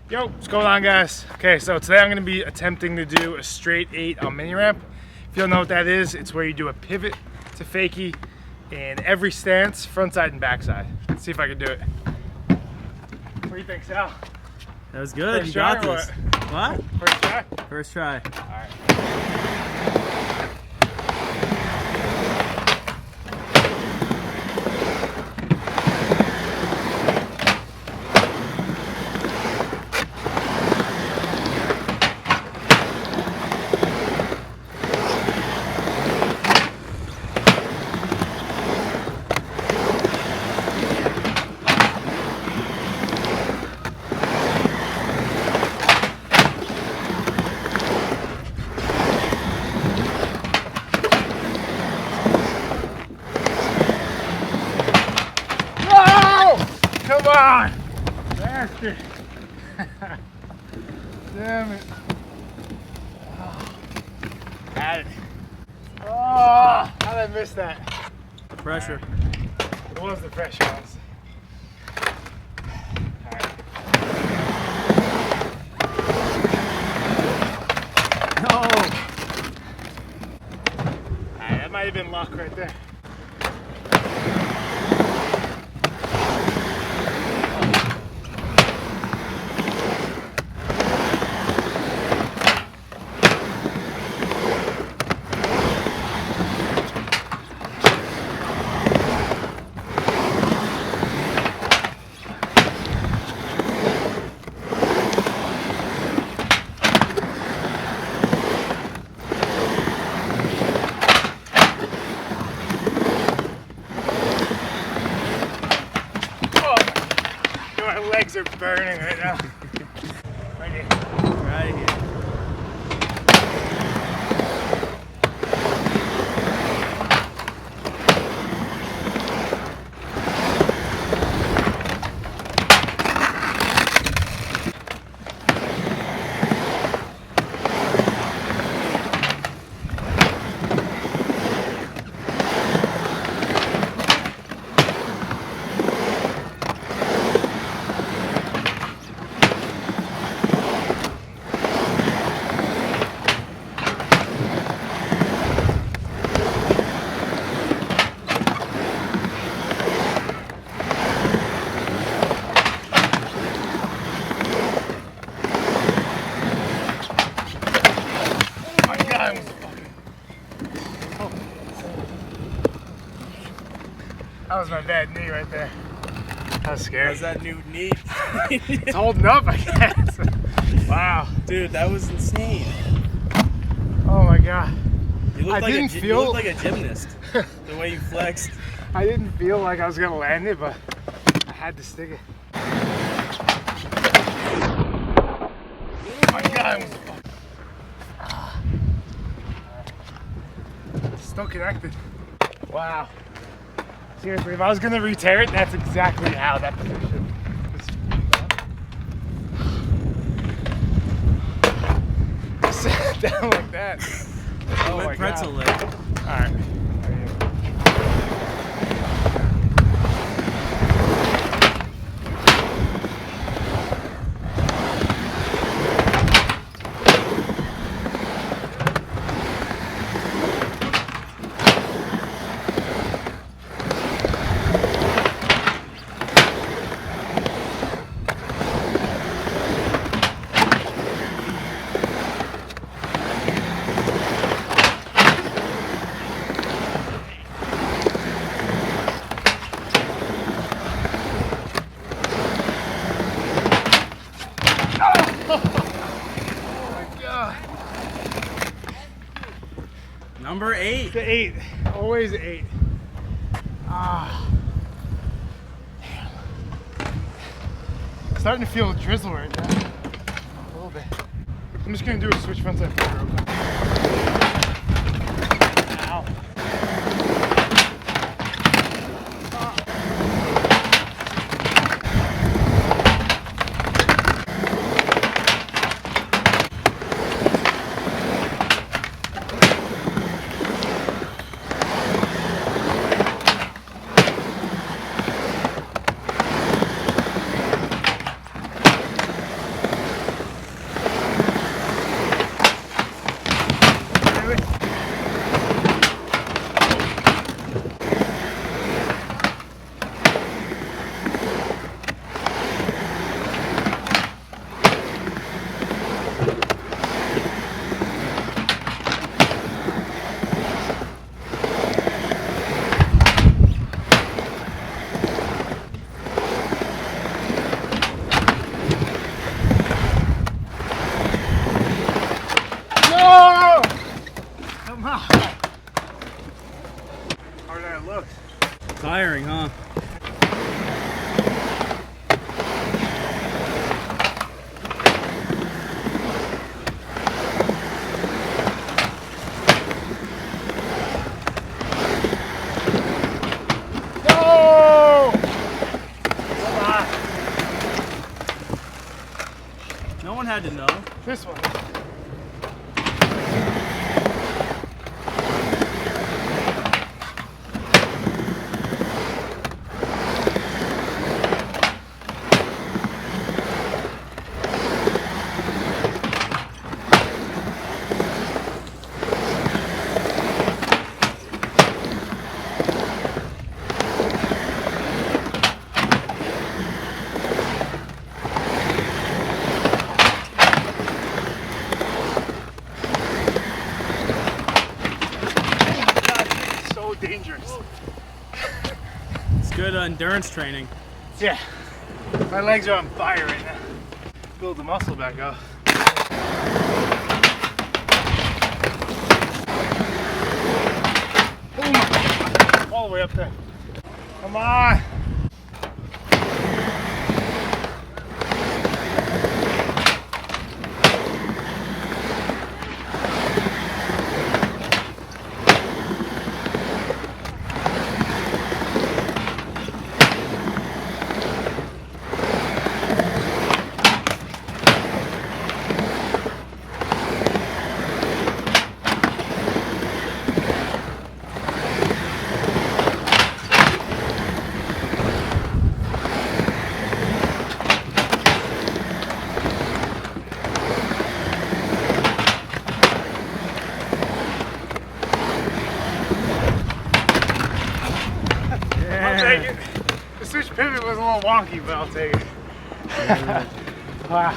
Yo, what's going on, guys? Okay, so today I'm going to be attempting to do a straight 8 on mini ramp. If you don't know what that is, it's where you do a pivot to fakie in every stance, front side and back side. Let's see if I can do it. What do you think, Sal? That was good. First you got try or this. What? First try? First try. All right. Come on! Bastard! Damn it. Oh, had it. Oh, how did I miss that? Pressure. It was the pressure, honestly. Alright. No! Alright, that might have been luck right there. My legs are burning right now. Right here. Right here. That was my bad knee right there. That was scary. How's that new knee? It's holding up, I guess. Wow. Dude, that was insane. Oh my god. You look You look like a gymnast. The way you flexed. I didn't feel like I was gonna land it, but I had to stick it. Oh my god. Still connected. Wow. Seriously, if I was gonna re-tear it, that's exactly how that position was. Sit down like that. Oh my pretzel god. leg. Alright. Number 8. The 8. Always 8. Ah. Damn. Starting to feel a drizzle right now. A little bit. I'm just gonna do a switch front side flip real quick. Ow. No one had to know. This one. Dangerous. It's good endurance training. Yeah. My legs are on fire right now. Build the muscle back up. Oh my God. All the way up there. Come on. I'll take it. The switch pivot was a little wonky, but I'll take it. Wow.